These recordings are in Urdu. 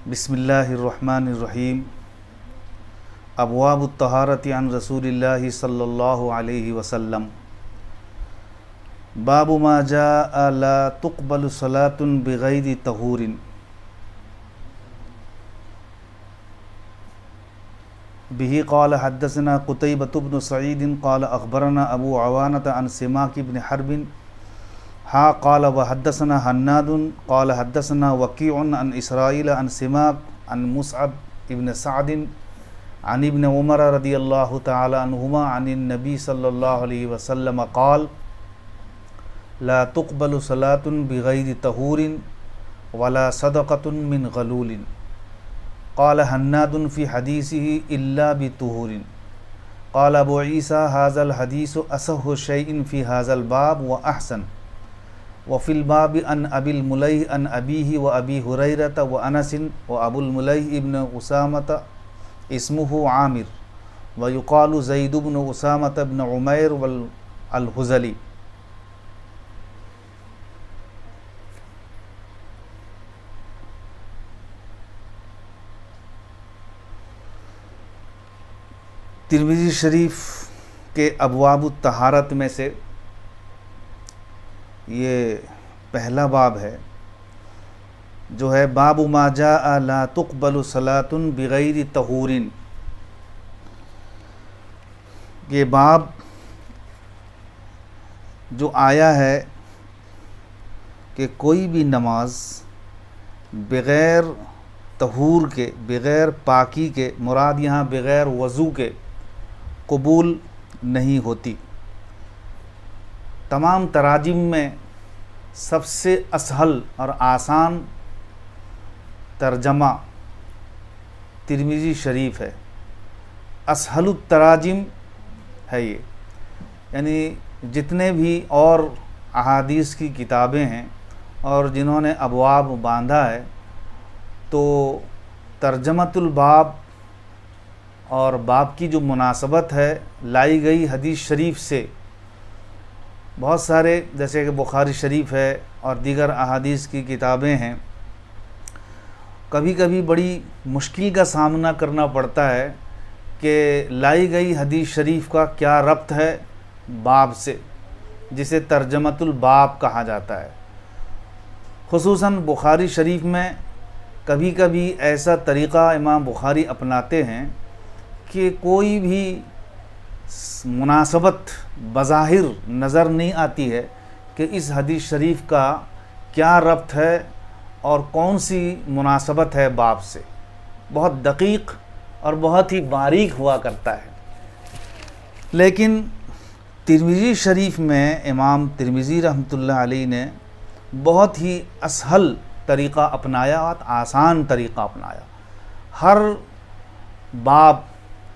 بسم اللہ الرحمن الرحیم ابواب الطہارت عن رسول اللہ صلی اللہ علیہ وسلم باب ما جاء لا تقبل صلاة بغیر طہور۔ به قال حدثنا قتيبة بن سعيد قال أخبرنا أبو عوانة عن سماك بن حرب قال وحدثنا حناد قال حدثنا وكيع عن إسرائيل عن سماك عن مصعب بن سعد عن ابن عمر رضي الله تعالى عنهما عن النبي صلى الله عليه وسلم قال لا تقبل صلاة بغير طهور ولا صدقة من غلول۔ قال حناد في حديثه إلا بطهور۔ قال أبو عيسى هذا الحديث أصح شيء في هذا الباب وأحسن، وفي الباب عن أبي المليح عن أبيه وأبي هريرة وأنس وأبو المليح ابن أسامة اسمه عامر ويقال زيد بن أسامة بن عمير الهذلي۔ ترمذی شریف کے ابواب الطہارت میں سے یہ پہلا باب ہے جو ہے باب ما جاء لا تقبل صلاة بغیر طہور۔ یہ باب جو آیا ہے کہ کوئی بھی نماز بغیر طہور کے، بغیر پاکی کے، مراد یہاں بغیر وضو کے قبول نہیں ہوتی۔ تمام تراجم میں سب سے اسہل اور آسان ترجمہ ترمذی شریف ہے، اسہل التراجم ہے یہ، یعنی جتنے بھی اور احادیث کی کتابیں ہیں اور جنہوں نے ابواب باندھا ہے تو ترجمۃ الباب اور باب کی جو مناسبت ہے لائی گئی حدیث شریف سے، بہت سارے جیسے کہ بخاری شریف ہے اور دیگر احادیث کی کتابیں ہیں، کبھی کبھی بڑی مشکل کا سامنا کرنا پڑتا ہے کہ لائی گئی حدیث شریف کا کیا ربط ہے باب سے، جسے ترجمۃ الباب کہا جاتا ہے۔ خصوصاً بخاری شریف میں کبھی کبھی ایسا طریقہ امام بخاری اپناتے ہیں کہ کوئی بھی مناسبت بظاہر نظر نہیں آتی ہے کہ اس حدیث شریف کا کیا ربط ہے اور کون سی مناسبت ہے باب سے، بہت دقیق اور بہت ہی باریک ہوا کرتا ہے۔ لیکن ترمذی شریف میں امام ترمذی رحمۃ اللہ علیہ نے بہت ہی اسہل طریقہ اپنایا اور آسان طریقہ اپنایا۔ ہر باب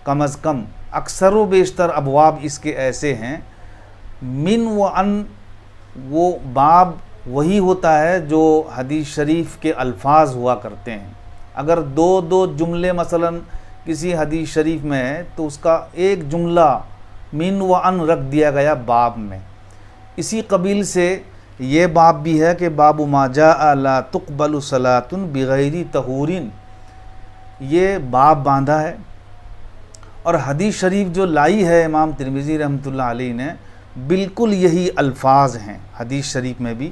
کم از کم اکثر و بیشتر ابواب اس کے ایسے ہیں، من و ان وہ باب وہی ہوتا ہے جو حدیث شریف کے الفاظ ہوا کرتے ہیں۔ اگر دو جملے مثلا کسی حدیث شریف میں ہے تو اس کا ایک جملہ من و ان رکھ دیا گیا باب میں۔ اسی قبیل سے یہ باب بھی ہے کہ باب ما جاء لا تقبل صلاة بغیر طہور، یہ باب باندھا ہے۔ اور حدیث شریف جو لائی ہے امام ترمذی رحمۃ اللہ علیہ نے بالکل یہی الفاظ ہیں حدیث شریف میں بھی،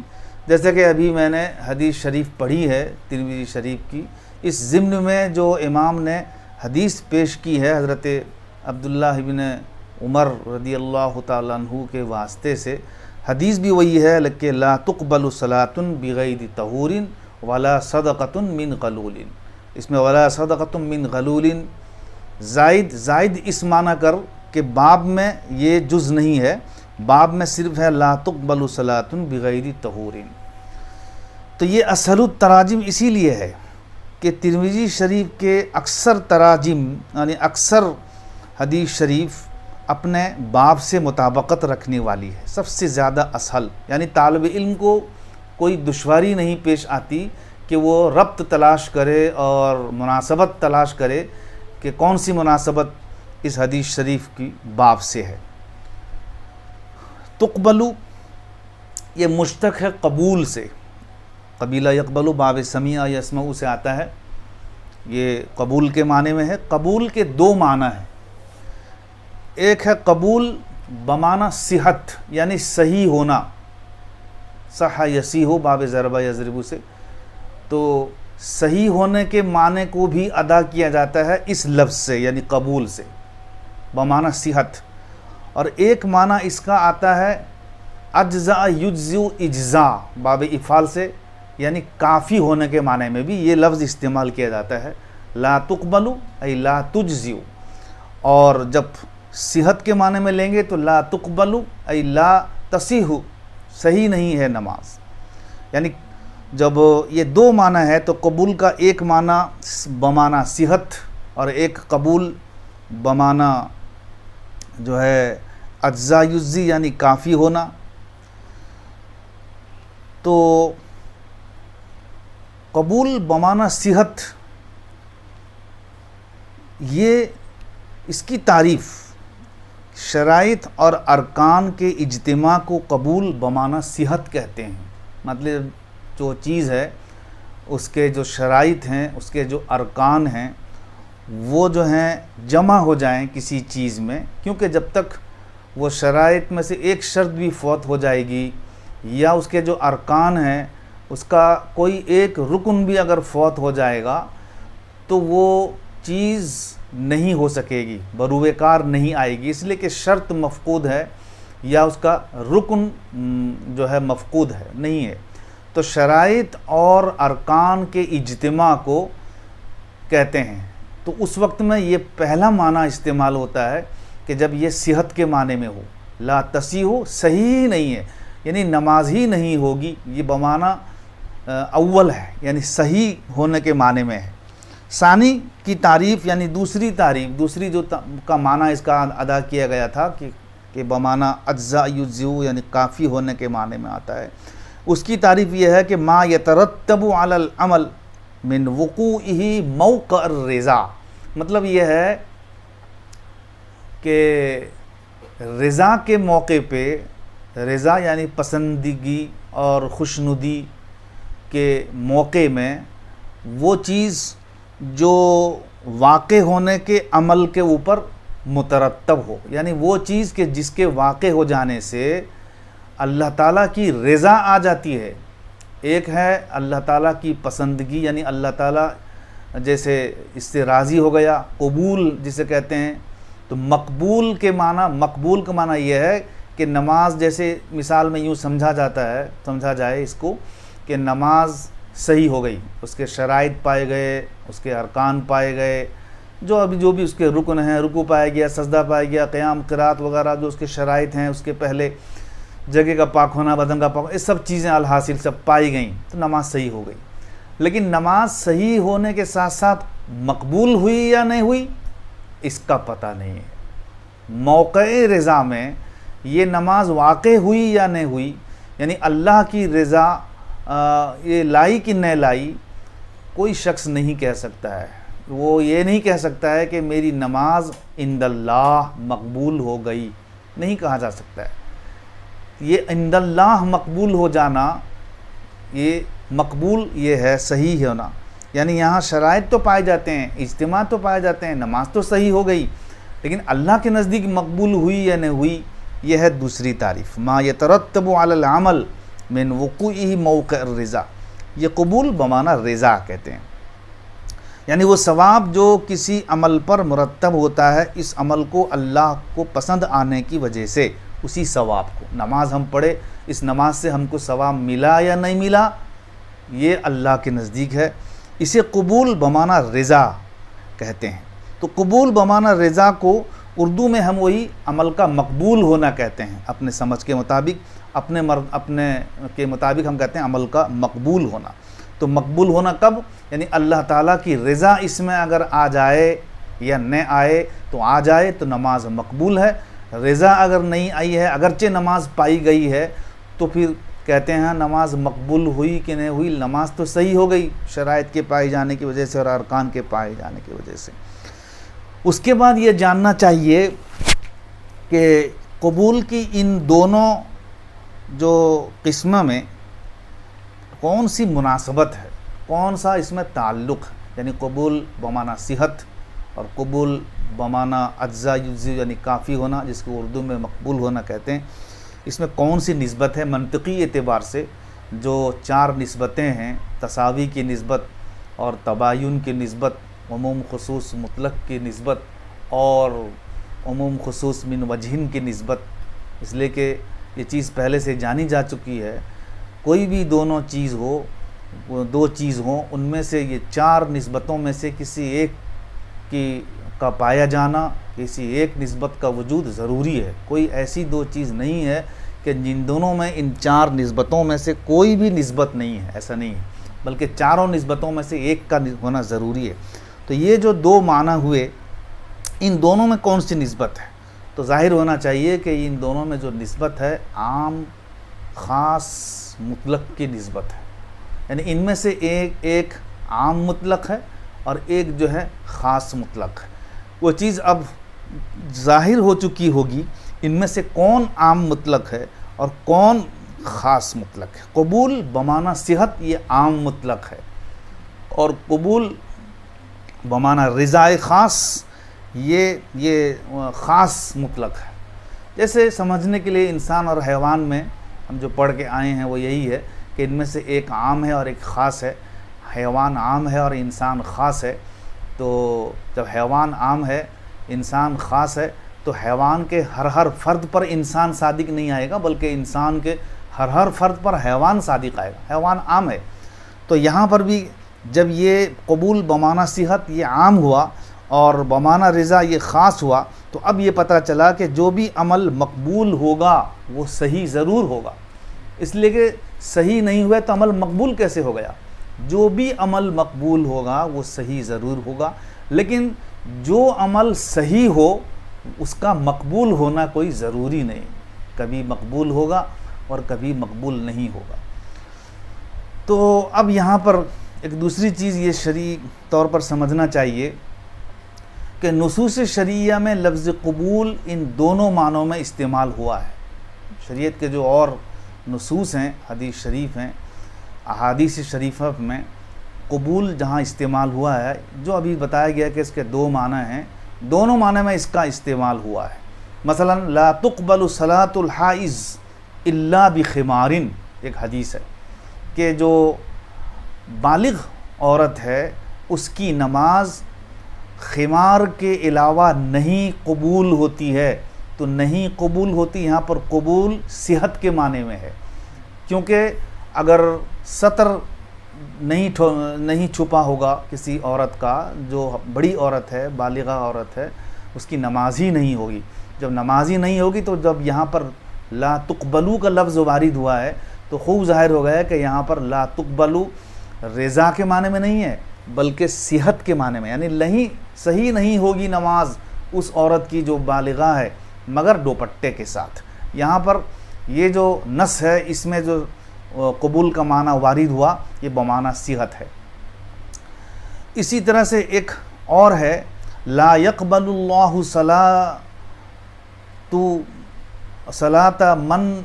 جیسے کہ ابھی میں نے حدیث شریف پڑھی ہے ترمذی شریف کی، اس ضمن میں جو امام نے حدیث پیش کی ہے حضرت عبداللہ بن عمر رضی اللہ تعالیٰ عنہ کے واسطے سے، حدیث بھی وہی ہے کہ لا تقبل صلاة بغیر طہور ولا صدقۃ من غلول۔ اس میں ولا صدقۃ من غلول زائد اس معنی کر کہ باب میں یہ جز نہیں ہے، باب میں صرف ہے لا تقبل صلاة بغیر طہور۔ تو یہ اسہل التراجم اسی لیے ہے کہ ترمذی شریف کے اکثر تراجم یعنی اکثر حدیث شریف اپنے باب سے مطابقت رکھنے والی ہے، سب سے زیادہ اسہل، یعنی طالب علم کو کوئی دشواری نہیں پیش آتی کہ وہ ربط تلاش کرے اور مناسبت تلاش کرے کہ کون سی مناسبت اس حدیث شریف کی باب سے ہے۔ تقبلو یہ مشتق ہے قبول سے، قبیلہ یقبلو باب سمیع یسمعو سے آتا ہے، یہ قبول کے معنی میں ہے۔ قبول کے دو معنی ہیں، ایک ہے قبول بمعنی صحت یعنی صحیح ہونا، صح یصیح باب ضربہ یضرب سے، تو صحیح ہونے کے معنی کو بھی ادا کیا جاتا ہے اس لفظ سے یعنی قبول سے بمعنی صحت۔ اور ایک معنی اس کا آتا ہے اجزاء یجزو اجزاء باب افعال سے، یعنی کافی ہونے کے معنی میں بھی یہ لفظ استعمال کیا جاتا ہے، لا تقبلو ای لا تجزیو۔ اور جب صحت کے معنی میں لیں گے تو لا تقبلو ای لا تصیح، صحیح نہیں ہے نماز۔ یعنی جب یہ دو معنی ہے تو قبول کا ایک معنی بمعنی صحت اور ایک قبول بمعنی جو ہے اجزاء یجزی یعنی کافی ہونا۔ تو قبول بمعنی صحت، یہ اس کی تعریف شرائط اور ارکان کے اجتماع کو قبول بمعنی صحت کہتے ہیں۔ مطلب جو چیز ہے اس کے جو شرائط ہیں، اس کے جو ارکان ہیں، وہ جو ہیں جمع ہو جائیں کسی چیز میں، کیونکہ جب تک وہ شرائط میں سے ایک شرط بھی فوت ہو جائے گی یا اس کے جو ارکان ہیں اس کا کوئی ایک رکن بھی اگر فوت ہو جائے گا تو وہ چیز نہیں ہو سکے گی، بروئے کار نہیں آئے گی، اس لیے کہ شرط مفقود ہے یا اس کا رکن جو ہے مفقود ہے، نہیں ہے۔ تو شرائط اور ارکان کے اجتماع کو کہتے ہیں۔ تو اس وقت میں یہ پہلا معنی استعمال ہوتا ہے کہ جب یہ صحت کے معنی میں ہو، لا تصیح، صحیح نہیں ہے یعنی نماز ہی نہیں ہوگی، یہ بمعنی اول ہے یعنی صحیح ہونے کے معنی میں ہے۔ ثانی کی تعریف یعنی دوسری جو کا معنی اس کا ادا کیا گیا تھا کہ بمعنی اجزاء یجزو یعنی کافی ہونے کے معنی میں آتا ہے، اس کی تعریف یہ ہے کہ ما یترتب علی العمل من وقوعہ موقع الرضا۔ مطلب یہ ہے کہ رضا کے موقع پہ، رضا یعنی پسندگی اور خوشنودی کے موقع میں وہ چیز جو واقع ہونے کے عمل کے اوپر مترتب ہو، یعنی وہ چیز کہ جس کے واقع ہو جانے سے اللہ تعالیٰ کی رضا آ جاتی ہے۔ ایک ہے اللہ تعالیٰ کی پسندگی یعنی اللہ تعالیٰ جیسے اس سے راضی ہو گیا، قبول جسے کہتے ہیں۔ تو مقبول کا معنی یہ ہے کہ نماز جیسے مثال میں یوں سمجھا جائے اس کو کہ نماز صحیح ہو گئی، اس کے شرائط پائے گئے، اس کے ارکان پائے گئے، جو بھی اس کے رکن ہیں، رکوع پایا گیا، سجدہ پایا گیا، قیام قرات وغیرہ جو اس کے شرائط ہیں، اس کے پہلے جگہ کا پاک ہونا، بدن کا پاک ہونا، یہ سب چیزیں الحاصل سب پائی گئیں تو نماز صحیح ہو گئی۔ لیکن نماز صحیح ہونے کے ساتھ ساتھ مقبول ہوئی یا نہیں ہوئی اس کا پتہ نہیں ہے۔ موقع رضا میں یہ نماز واقع ہوئی یا نہیں ہوئی، یعنی اللہ کی رضا یہ لائی کہ نہیں لائی، کوئی شخص نہیں کہہ سکتا ہے۔ وہ یہ نہیں کہہ سکتا ہے کہ میری نماز عند اللہ مقبول ہو گئی، نہیں کہا جا سکتا ہے۔ یہ عند اللہ مقبول ہو جانا، یہ مقبول یہ ہے صحیح ہونا، یعنی یہاں شرائط تو پائے جاتے ہیں، اجتماع تو پائے جاتے ہیں، نماز تو صحیح ہو گئی، لیکن اللہ کے نزدیک مقبول ہوئی یا نہیں ہوئی یہ ہے دوسری تعریف۔ ما یترتب علی العمل من وقوعہ موقع الرضا، یہ قبول بمعنی رضا کہتے ہیں، یعنی وہ ثواب جو کسی عمل پر مرتب ہوتا ہے اس عمل کو اللہ کو پسند آنے کی وجہ سے، اسی ثواب کو نماز ہم پڑھے، اس نماز سے ہم کو ثواب ملا یا نہیں ملا یہ اللہ کے نزدیک ہے، اسے قبول بمعنی رضا کہتے ہیں۔ تو قبول بمعنی رضا کو اردو میں ہم وہی عمل کا مقبول ہونا کہتے ہیں، اپنے سمجھ کے مطابق، اپنے کے مطابق ہم کہتے ہیں عمل کا مقبول ہونا۔ تو مقبول ہونا کب؟ یعنی اللہ تعالیٰ کی رضا اس میں اگر آ جائے یا نہ آئے، تو آ جائے تو نماز مقبول ہے، رضا اگر نہیں آئی ہے اگرچہ نماز پائی گئی ہے تو پھر کہتے ہیں نماز مقبول ہوئی کہ نہیں ہوئی، نماز تو صحیح ہو گئی شرائط کے پائے جانے کی وجہ سے اور ارکان کے پائے جانے کی وجہ سے۔ اس کے بعد یہ جاننا چاہیے کہ قبول کی ان دونوں جو قسموں میں کون سی مناسبت ہے، کون سا اس میں تعلق ہے، یعنی قبول بمعنی صحت اور قبول بمعنی اجزا یجزی یعنی کافی ہونا، جس کو اردو میں مقبول ہونا کہتے ہیں، اس میں کون سی نسبت ہے؟ منطقی اعتبار سے جو 4 نسبتیں ہیں، تساوی کی نسبت اور تباین کی نسبت، عموم خصوص مطلق کی نسبت اور عموم خصوص من وجہن کی نسبت، اس لیے کہ یہ چیز پہلے سے جانی جا چکی ہے، کوئی بھی دونوں چیز ہو، 2 چیز ہوں، ان میں سے یہ 4 نسبتوں میں سے کسی ایک کا پایا جانا، کسی ایک نسبت کا وجود ضروری ہے۔ کوئی ایسی 2 چیز نہیں ہے کہ جن دونوں میں ان 4 نسبتوں میں سے کوئی بھی نسبت نہیں ہے، ایسا نہیں ہے، بلکہ چاروں نسبتوں میں سے ایک کا ہونا ضروری ہے۔ تو یہ جو 2 معنی ہوئے، ان دونوں میں کون سی نسبت ہے؟ تو ظاہر ہونا چاہیے کہ ان دونوں میں جو نسبت ہے عام خاص مطلق کی نسبت ہے، یعنی ان میں سے ایک عام مطلق ہے اور ایک جو ہے خاص مطلق ہے۔ وہ چیز اب ظاہر ہو چکی ہوگی، ان میں سے کون عام مطلق ہے اور کون خاص مطلق ہے۔ قبول بمعنی صحت یہ عام مطلق ہے، اور قبول بمعنی رضائے خاص یہ خاص مطلق ہے۔ جیسے سمجھنے کے لیے انسان اور حیوان میں ہم جو پڑھ کے آئے ہیں وہ یہی ہے کہ ان میں سے ایک عام ہے اور ایک خاص ہے۔ حیوان عام ہے اور انسان خاص ہے، تو جب حیوان عام ہے انسان خاص ہے تو حیوان کے ہر فرد پر انسان صادق نہیں آئے گا، بلکہ انسان کے ہر فرد پر حیوان صادق آئے گا۔ حیوان عام ہے، تو یہاں پر بھی جب یہ قبول بمعنی صحت یہ عام ہوا اور بمعنی رضا یہ خاص ہوا، تو اب یہ پتہ چلا کہ جو بھی عمل مقبول ہوگا وہ صحیح ضرور ہوگا، اس لیے کہ صحیح نہیں ہوا تو عمل مقبول کیسے ہو گیا؟ جو بھی عمل مقبول ہوگا وہ صحیح ضرور ہوگا، لیکن جو عمل صحیح ہو اس کا مقبول ہونا کوئی ضروری نہیں، کبھی مقبول ہوگا اور کبھی مقبول نہیں ہوگا۔ تو اب یہاں پر ایک دوسری چیز یہ شرعی طور پر سمجھنا چاہیے کہ نصوص شرعیہ میں لفظ قبول ان دونوں معنوں میں استعمال ہوا ہے۔ شریعت کے جو اور نصوص ہیں، حدیث شریف ہیں، احادیث شریفہ میں قبول جہاں استعمال ہوا ہے، جو ابھی بتایا گیا کہ اس کے 2 معنی ہیں، دونوں معنی میں اس کا استعمال ہوا ہے۔ مثلا لا تقبل صلاۃ الحائض الا بخمار، ایک حدیث ہے کہ جو بالغ عورت ہے اس کی نماز خمار کے علاوہ نہیں قبول ہوتی ہے۔ تو نہیں قبول ہوتی یہاں پر قبول صحت کے معنی میں ہے، کیونکہ اگر سطر نہیں چھپا ہوگا کسی عورت کا، جو بڑی عورت ہے بالغہ عورت ہے، اس کی نماز ہی نہیں ہوگی۔ جب نماز ہی نہیں ہوگی تو جب یہاں پر لا تقبلو کا لفظ وارد ہوا ہے تو خوب ظاہر ہو گیا ہے کہ یہاں پر لا تقبلو رضا کے معنی میں نہیں ہے بلکہ صحت کے معنی میں، یعنی صحیح نہیں ہوگی نماز اس عورت کی جو بالغہ ہے مگر دوپٹے کے ساتھ۔ یہاں پر یہ جو نص ہے اس میں جو قبول کا معنی وارد ہوا یہ بمعنی صحت ہے۔ اسی طرح سے ایک اور ہے لا يقبل اللہ صلاۃ من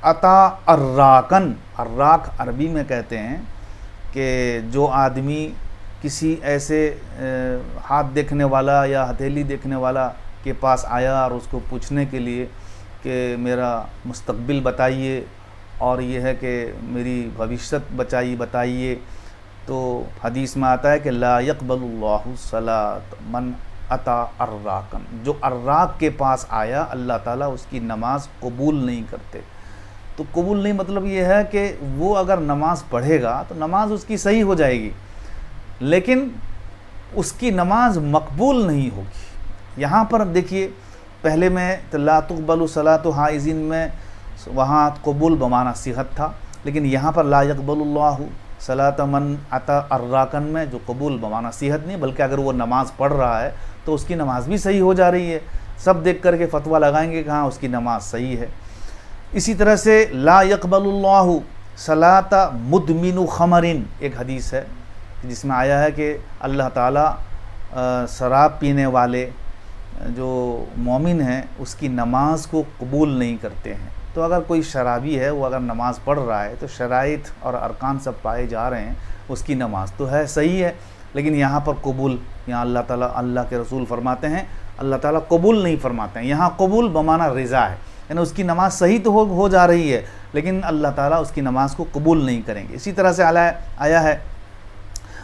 اتا الراکن، الراک عربی میں کہتے ہیں کہ جو آدمی کسی ایسے ہاتھ دیکھنے والا یا ہتھیلی دیکھنے والا کے پاس آیا اور اس کو پوچھنے کے لیے کہ میرا مستقبل بتائیے اور یہ ہے کہ میری بھوشیت بتائیے، تو حدیث میں آتا ہے کہ لا يقبل اللہ صلاۃ من اتا الراکن، جو الراک کے پاس آیا اللہ تعالیٰ اس کی نماز قبول نہیں کرتے۔ تو قبول نہیں مطلب یہ ہے کہ وہ اگر نماز پڑھے گا تو نماز اس کی صحیح ہو جائے گی، لیکن اس کی نماز مقبول نہیں ہوگی۔ یہاں پر دیکھیے پہلے میں لا تقبل صلاۃ حائضین میں وہاں قبول بمعنی صحت تھا، لیکن یہاں پر لا يقبل اللہ صلاۃ من اتا الراکن میں جو قبول بمعنی صحت نہیں بلکہ اگر وہ نماز پڑھ رہا ہے تو اس کی نماز بھی صحیح ہو جا رہی ہے، سب دیکھ کر کے فتویٰ لگائیں گے کہ ہاں اس کی نماز صحیح ہے۔ اسی طرح سے لا يقبل اللہ صلاۃ مدمن خمر، ایک حدیث ہے جس میں آیا ہے کہ اللہ تعالیٰ شراب پینے والے جو مومن ہیں اس کی نماز کو قبول نہیں کرتے ہیں۔ تو اگر کوئی شرابی ہے وہ اگر نماز پڑھ رہا ہے تو شرائط اور ارکان سب پائے جا رہے ہیں، اس کی نماز تو ہے صحیح ہے، لیکن یہاں پر قبول، یہاں اللہ تعالیٰ، اللہ کے رسول فرماتے ہیں اللہ تعالیٰ قبول نہیں فرماتے ہیں، یہاں قبول بمعنی رضا ہے، یعنی اس کی نماز صحیح تو ہو جا رہی ہے لیکن اللہ تعالیٰ اس کی نماز کو قبول نہیں کریں گے۔ اسی طرح سے آیا ہے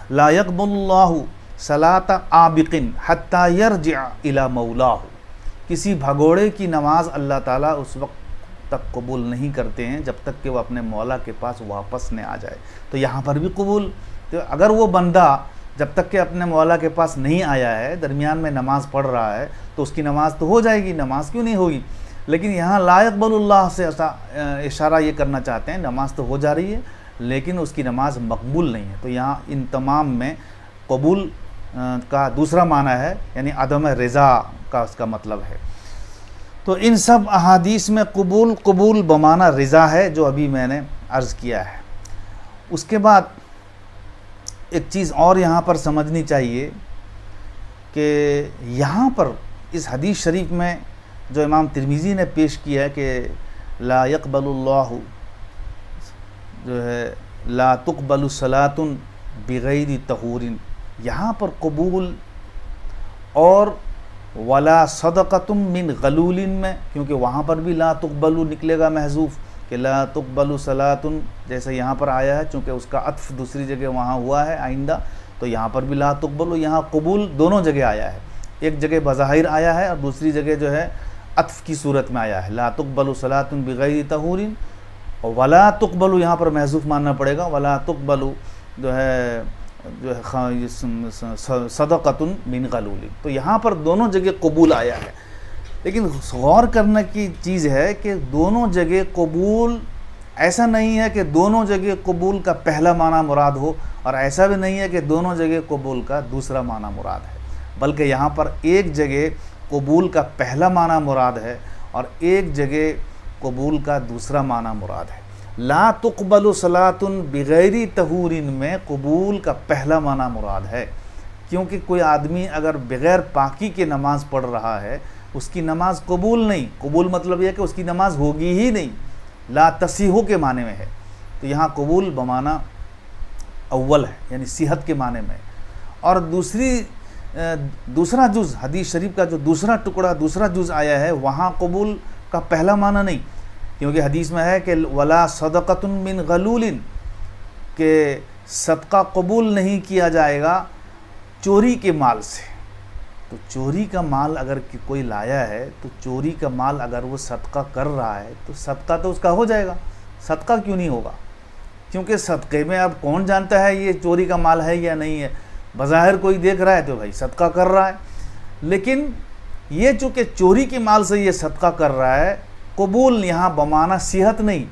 لا يقبل اللہ صلاۃ عابق حتی یرجع الی مولاہ، کسی بھگوڑے کی نماز اللہ تعالیٰ اس وقت تک قبول نہیں کرتے ہیں جب تک کہ وہ اپنے مولا کے پاس واپس نہ آ جائے۔ تو یہاں پر بھی قبول، تو اگر وہ بندہ جب تک کہ اپنے مولا کے پاس نہیں آیا ہے، درمیان میں نماز پڑھ رہا ہے، تو اس کی نماز تو ہو جائے گی، نماز کیوں نہیں ہوگی؟ لیکن یہاں لا يقبل اللہ سے اشارہ یہ کرنا چاہتے ہیں نماز تو ہو جا رہی ہے لیکن اس کی نماز مقبول نہیں ہے۔ تو یہاں ان تمام میں قبول کا دوسرا معنی ہے، یعنی عدم رضا کا اس کا مطلب ہے۔ تو ان سب احادیث میں قبول بمعنی رضا ہے جو ابھی میں نے عرض کیا ہے۔ اس کے بعد ایک چیز اور یہاں پر سمجھنی چاہیے کہ یہاں پر اس حدیث شریف میں جو امام ترمذی نے پیش کیا ہے کہ لا يقبل اللہ جو ہے لا تقبل صلاۃ بغیر طہور، یہاں پر قبول اور ولا صدقۃ من غلول میں، کیونکہ وہاں پر بھی لا تقبل نکلے گا محذوف کہ لا تقبل صلاۃ، جیسے یہاں پر آیا ہے چونکہ اس کا عطف دوسری جگہ وہاں ہوا ہے آئندہ، تو یہاں پر بھی لا تقبل، یہاں قبول دونوں جگہ آیا ہے، ایک جگہ بظاہر آیا ہے اور دوسری جگہ جو ہے عطف کی صورت میں آیا ہے، لا تقبل صلاۃ بغیر طہور، اور ولا تقبل یہاں پر محذوف ماننا پڑے گا، ولا تقبل جو ہے صدقۃ من غلول، تو یہاں پر دونوں جگہ قبول آیا ہے۔ لیکن غور کرنے کی چیز ہے کہ دونوں جگہ قبول، ایسا نہیں ہے کہ دونوں جگہ قبول کا پہلا معنی مراد ہو اور ایسا بھی نہیں ہے کہ دونوں جگہ قبول کا دوسرا معنی مراد ہے، بلکہ یہاں پر ایک جگہ قبول کا پہلا معنی مراد ہے اور ایک جگہ قبول کا دوسرا معنی مراد ہے۔ لا تقبل صلاۃ بغیر طہور میں قبول کا پہلا معنی مراد ہے، کیونکہ کوئی آدمی اگر بغیر پاکی کے نماز پڑھ رہا ہے اس کی نماز قبول نہیں، قبول مطلب یہ کہ اس کی نماز ہوگی ہی نہیں، لا تصیح کے معنی میں ہے، تو یہاں قبول بمعنی اول ہے یعنی صحت کے معنی میں۔ اور دوسرا جز حدیث شریف کا جو دوسرا ٹکڑا، دوسرا جز آیا ہے، وہاں قبول کا پہلا معنی نہیں، کیونکہ حدیث میں ہے کہ ولا صدقۃ من غلول، کہ صدقہ قبول نہیں کیا جائے گا چوری کے مال سے۔ تو چوری کا مال اگر کوئی لایا ہے تو چوری کا مال اگر وہ صدقہ کر رہا ہے تو صدقہ تو اس کا ہو جائے گا، صدقہ کیوں نہیں ہوگا؟ کیونکہ صدقے میں اب کون جانتا ہے یہ چوری کا مال ہے یا نہیں ہے، بظاہر کوئی دیکھ رہا ہے تو بھائی صدقہ کر رہا ہے، لیکن یہ چونکہ چوری کے مال سے یہ صدقہ کر رہا ہے، قبول یہاں بمعنی صحت نہیں،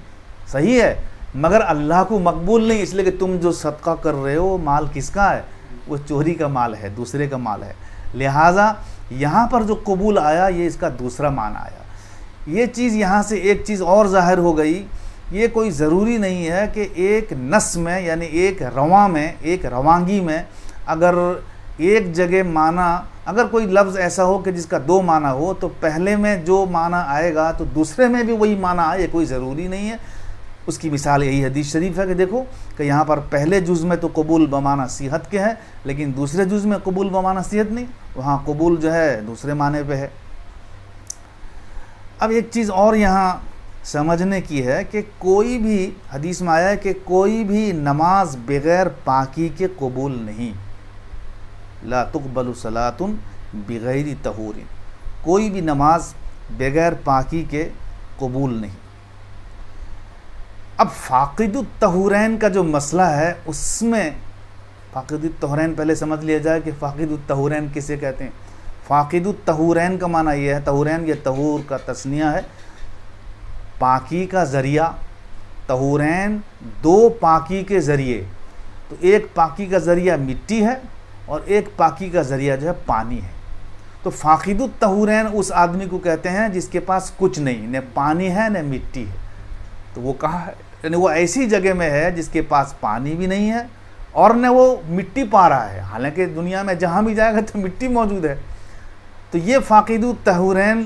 صحیح ہے مگر اللہ کو مقبول نہیں، اس لیے کہ تم جو صدقہ کر رہے ہو مال کس کا ہے؟ وہ چوری کا مال ہے، دوسرے کا مال ہے، لہٰذا یہاں پر جو قبول آیا یہ اس کا دوسرا معنی آیا۔ یہ چیز یہاں سے ایک چیز اور ظاہر ہو گئی، یہ کوئی ضروری نہیں ہے کہ ایک نص میں یعنی ایک رواں میں، ایک روانگی میں اگر ایک جگہ معنی، اگر کوئی لفظ ایسا ہو کہ جس کا دو معنی ہو تو پہلے میں جو معنی آئے گا تو دوسرے میں بھی وہی معنی آئے، کوئی ضروری نہیں ہے۔ اس کی مثال یہی حدیث شریف ہے کہ دیکھو کہ یہاں پر پہلے جز میں تو قبول بمعنی صحت کے ہے لیکن دوسرے جز میں قبول بمعنی صحت نہیں، وہاں قبول جو ہے دوسرے معنی پہ ہے۔ اب ایک چیز اور یہاں سمجھنے کی ہے کہ کوئی بھی حدیث میں آیا ہے کہ کوئی بھی نماز بغیر پاکی کے قبول نہیں، لا تقبل صلاۃ بغیر طہور، کوئی بھی نماز بغیر پاکی کے قبول نہیں۔ اب فاقد الطہورین کا جو مسئلہ ہے اس میں فاقد الطہورین پہلے سمجھ لیا جائے کہ فاقد الطہورین کسے کہتے ہیں۔ فاقد الطہورین کا معنی یہ ہے، طہورین یہ طہور کا تثنیہ ہے، پاکی کا ذریعہ، طہورین دو پاکی کے ذریعے، تو ایک پاکی کا ذریعہ مٹی ہے اور ایک پاکی کا ذریعہ جو ہے پانی ہے۔ تو فاقد الطہورین اس آدمی کو کہتے ہیں جس کے پاس کچھ نہیں، نہ پانی ہے نہ مٹی ہے۔ تو وہ کہا ہے یعنی وہ ایسی جگہ میں ہے جس کے پاس پانی بھی نہیں ہے اور نہ وہ مٹی پا رہا ہے، حالانکہ دنیا میں جہاں بھی جائے گا تو مٹی موجود ہے۔ تو یہ فاقد الطہورین،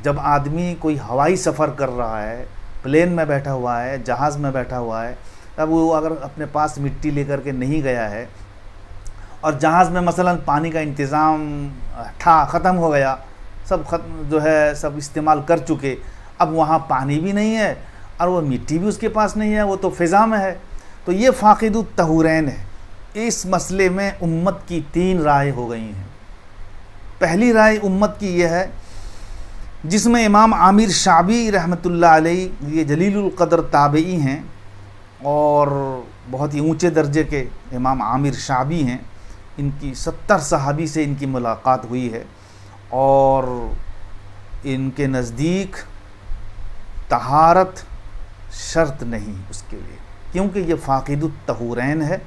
جب آدمی کوئی ہوائی سفر کر رہا ہے، پلین میں بیٹھا ہوا ہے، جہاز میں بیٹھا ہوا ہے، اب وہ اگر اپنے پاس مٹی لے کر کے نہیں گیا ہے اور جہاز میں مثلا پانی کا انتظام ختم ہو گیا، جو ہے سب استعمال کر چکے، اب وہاں پانی بھی نہیں ہے اور وہ مٹی بھی اس کے پاس نہیں ہے، وہ تو فضا میں ہے، تو یہ فاقد الطہورین ہے۔ اس مسئلے میں امت کی 3 رائے ہو گئی ہیں۔ پہلی رائے امت کی یہ ہے، جس میں امام عامر شعبی رحمۃ اللہ علیہ، یہ جلیل القدر تابعی ہیں اور بہت ہی اونچے درجے کے امام عامر شعبی ہیں، ان کی 70 صحابی سے ان کی ملاقات ہوئی ہے، اور ان کے نزدیک طہارت شرط نہیں اس کے لیے، کیونکہ یہ فاقد الطہورین ہے،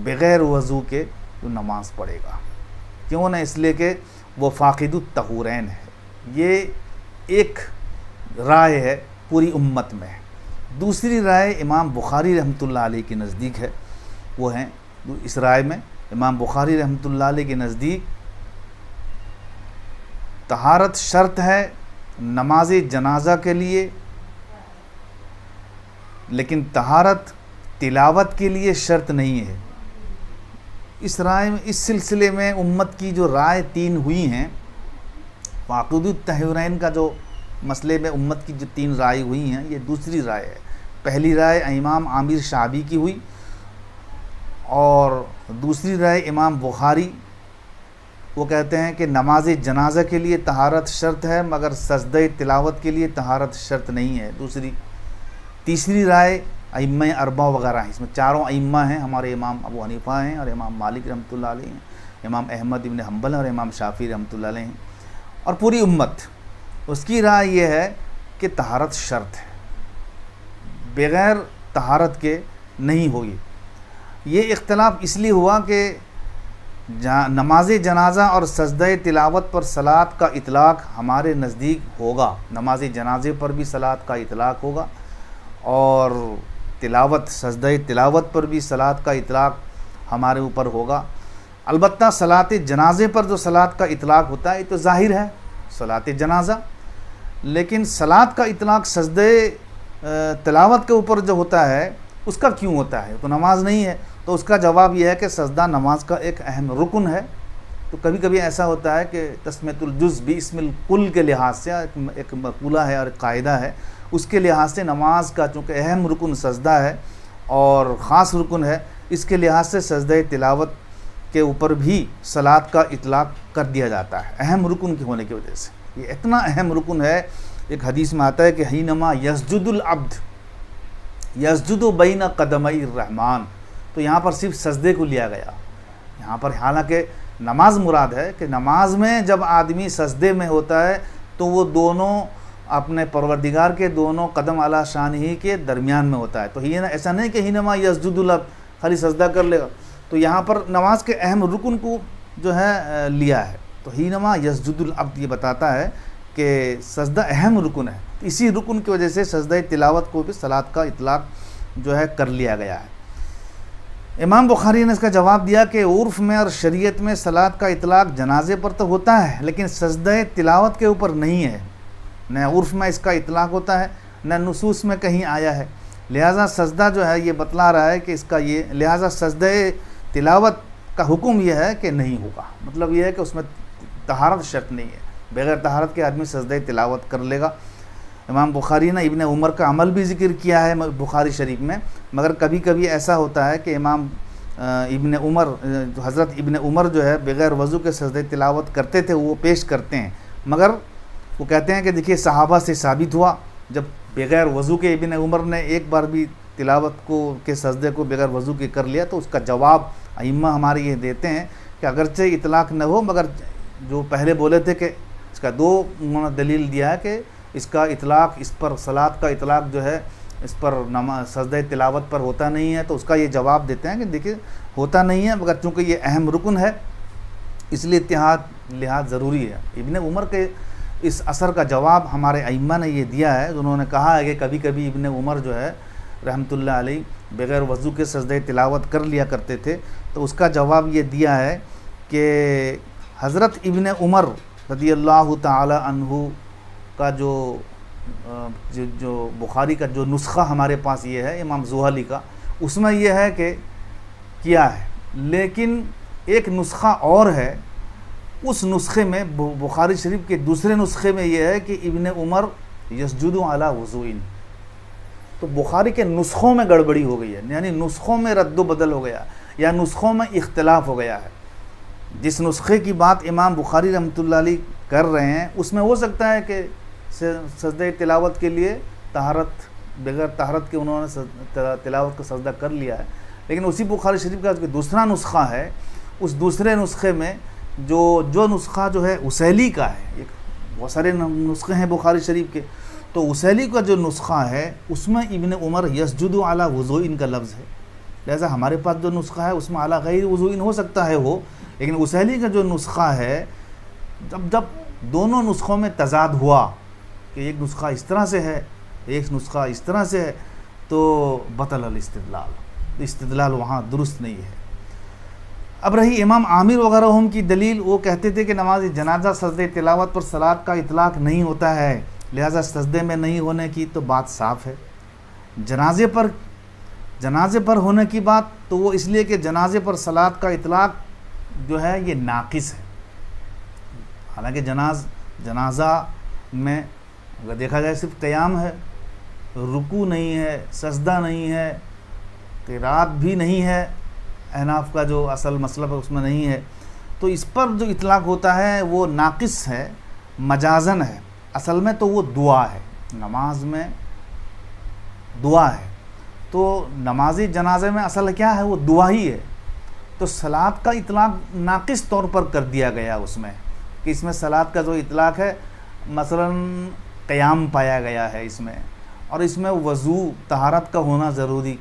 بغیر وضو کے جو نماز پڑھے گا۔ کیوں نہ؟ اس لیے کہ وہ فاقد الطہورین ہے۔ یہ ایک رائے ہے پوری امت میں۔ دوسری رائے امام بخاری رحمۃ اللہ علیہ کے نزدیک ہے، وہ ہیں اس رائے میں امام بخاری رحمۃ اللہ علیہ کے نزدیک طہارت شرط ہے نماز جنازہ کے لیے، لیکن طہارت تلاوت کے لیے شرط نہیں ہے۔ اس رائے میں، اس سلسلے میں امت کی جو رائے 3 ہوئی ہیں، فاقد الطہورین کا جو مسئلے میں امت کی جو 3 رائے ہوئی ہیں، یہ دوسری رائے ہے۔ پہلی رائے امام عامر شعبی کی ہوئی، اور دوسری رائے امام بخاری، وہ کہتے ہیں کہ نماز جنازہ کے لیے طہارت شرط ہے مگر سجدہ تلاوت کے لیے طہارت شرط نہیں ہے۔ تیسری رائے ائمہ اربعہ وغیرہ ہیں، اس میں 4 ائمہ ہیں، ہمارے امام ابو حنیفہ ہیں اور امام مالک رحمۃ اللہ علیہ ہیں، امام احمد ابن حنبل اور امام شافعی رحمۃ اللہ علیہ ہیں، اور پوری امت۔ اس کی رائے یہ ہے کہ طہارت شرط ہے، بغیر طہارت کے نہیں ہوگی۔ یہ اختلاف اس لیے ہوا کہ نماز جنازہ اور سجدہ تلاوت پر صلاۃ کا اطلاق ہمارے نزدیک ہوگا، نماز جنازے پر بھی صلاۃ کا اطلاق ہوگا، اور سجدہ تلاوت پر بھی صلاۃ کا اطلاق ہمارے اوپر ہوگا۔ البتہ صلاۃ جنازے پر جو صلاۃ کا اطلاق ہوتا ہے یہ تو ظاہر ہے، صلاۃ جنازہ، لیکن صلاۃ کا اطلاق سجدہ تلاوت کے اوپر جو ہوتا ہے اس کا کیوں ہوتا ہے؟ تو نماز نہیں ہے۔ تو اس کا جواب یہ ہے کہ سجدہ نماز کا ایک اہم رکن ہے۔ تو کبھی کبھی ایسا ہوتا ہے کہ تسمیۃ الجز بھی اسم الکل کے لحاظ سے ایک مقولہ ہے اور ایک قاعدہ ہے، اس کے لحاظ سے نماز کا چونکہ اہم رکن سجدہ ہے اور خاص رکن ہے، اس کے لحاظ سے سجدہ تلاوت کے اوپر بھی صلاۃ کا اطلاق کر دیا جاتا ہے، اہم رکن کے ہونے کی وجہ سے۔ یہ اتنا اہم رکن ہے، ایک حدیث میں آتا ہے کہ حینما یسجد العبد یسجد بین قدمی الرحمن، تو یہاں پر صرف سجدے کو لیا گیا یہاں پر، حالانکہ نماز مراد ہے کہ نماز میں جب آدمی سجدے میں ہوتا ہے تو وہ دونوں اپنے پروردگار کے دونوں قدم اعلیٰ شان ہی کے درمیان میں ہوتا ہے۔ تو ایسا نہیں کہ حینما یسجد العبد خالی سجدہ کر لے گا، تو یہاں پر نماز کے اہم رکن کو جو ہے لیا ہے۔ تو حینما یسجد العبد یہ بتاتا ہے کہ سجدہ اہم رکن ہے، اسی رکن کی وجہ سے سجدہ تلاوت کو بھی صلاۃ کا اطلاق جو ہے کر لیا گیا ہے۔ امام بخاری نے اس کا جواب دیا کہ عرف میں اور شریعت میں صلاۃ کا اطلاق جنازے پر تو ہوتا ہے، لیکن سجدہ تلاوت کے اوپر نہیں ہے، نہ عرف میں اس کا اطلاق ہوتا ہے نہ نصوص میں کہیں آیا ہے، لہٰذا سجدہ جو ہے یہ بتلا رہا ہے کہ اس کا لہٰذا سجدہ تلاوت کا حکم یہ ہے کہ نہیں ہوگا، مطلب یہ ہے کہ اس میں طہارت شرط نہیں ہے، بغیر طہارت کے آدمی سجدہ تلاوت کر لے گا۔ امام بخاری نے ابن عمر کا عمل بھی ذکر کیا ہے بخاری شریف میں، مگر کبھی کبھی ایسا ہوتا ہے کہ امام ابن عمر، حضرت ابن عمر جو ہے بغیر وضو کے سجدہ تلاوت کرتے تھے، وہ پیش کرتے ہیں، مگر وہ کہتے ہیں کہ دیکھیے صحابہ سے ثابت ہوا جب بغیر وضو کے ابن عمر نے ایک بار بھی تلاوت کے سجدے کو بغیر وضو کے کر لیا، تو اس کا جواب ائمہ ہمارے یہ دیتے ہیں کہ اگرچہ اطلاق نہ ہو، مگر جو پہلے بولے تھے کہ اس کا 2 دلیل دیا ہے کہ اس کا اطلاق، اس پر صلاۃ کا اطلاق جو ہے اس پر سجدہ تلاوت پر ہوتا نہیں ہے، تو اس کا یہ جواب دیتے ہیں کہ دیکھیں ہوتا نہیں ہے، مگر چونکہ یہ اہم رکن ہے اس لیے لحاظ ضروری ہے۔ ابن عمر کے اس اثر کا جواب ہمارے ائمہ نے یہ دیا ہے، انہوں نے کہا ہے کہ کبھی کبھی ابن عمر جو ہے رحمۃ اللہ علیہ بغیر وضو کے سجدہ تلاوت کر لیا کرتے تھے، تو اس کا جواب یہ دیا ہے کہ حضرت ابن عمر رضی اللہ تعالی عنہ کا جو بخاری کا جو نسخہ ہمارے پاس یہ ہے امام زحلی کا، اس میں یہ ہے کہ کیا ہے، لیکن ایک نسخہ اور ہے، اس نسخے میں بخاری شریف کے دوسرے نسخے میں یہ ہے کہ ابن عمر یسجد علی وضوء، تو بخاری کے نسخوں میں گڑبڑی ہو گئی ہے، یعنی نسخوں میں رد و بدل ہو گیا یا نسخوں میں اختلاف ہو گیا ہے۔ جس نسخے کی بات امام بخاری رحمۃ اللہ علیہ کر رہے ہیں اس میں ہو سکتا ہے کہ سجدہ تلاوت کے لیے طہارت، بغیر طہارت کے انہوں نے تلاوت کا سجدہ کر لیا ہے، لیکن اسی بخاری شریف کا جو دوسرا نسخہ ہے، اس دوسرے نسخے میں جو نسخہ جو ہے اسیلی کا ہے، بہت سارے نسخے ہیں بخاری شریف کے، تو اسیلی کا جو نسخہ ہے اس میں ابن عمر یسجد علی وضوء کا لفظ ہے، لہذا ہمارے پاس جو نسخہ ہے اس میں علی غیر وضوء ہو سکتا ہے وہ، لیکن اسیلی کا جو نسخہ ہے، جب دونوں نسخوں میں تضاد ہوا کہ ایک نسخہ اس طرح سے ہے ایک نسخہ اس طرح سے ہے، تو بطل الاستدلال وہاں درست نہیں ہے۔ اب رہی امام عامر وغیرہ کی دلیل، وہ کہتے تھے کہ نماز جنازہ سجدہ تلاوت پر صلاۃ کا اطلاق نہیں ہوتا ہے، لہذا سجدے میں نہیں ہونے کی تو بات صاف ہے۔ جنازے پر ہونے کی بات تو وہ اس لیے کہ جنازے پر صلاۃ کا اطلاق جو ہے یہ ناقص ہے، حالانکہ جنازہ میں اگر دیکھا جائے صرف قیام ہے، رکوع نہیں ہے، سجدہ نہیں ہے، قرات بھی نہیں ہے، احناف کا جو اصل مسلک ہے اس میں نہیں ہے، تو اس پر جو اطلاق ہوتا ہے وہ ناقص ہے، مجازن ہے، اصل میں تو وہ دعا ہے، نماز میں دعا ہے، تو نماز جنازے میں اصل کیا ہے، وہ دعا ہی ہے، تو صلاۃ کا اطلاق ناقص طور پر کر دیا گیا اس میں، کہ اس میں صلاۃ کا جو اطلاق ہے مثلا قیام پایا گیا ہے اس میں، اور اس میں وضو طہارت کا ہونا ضروری،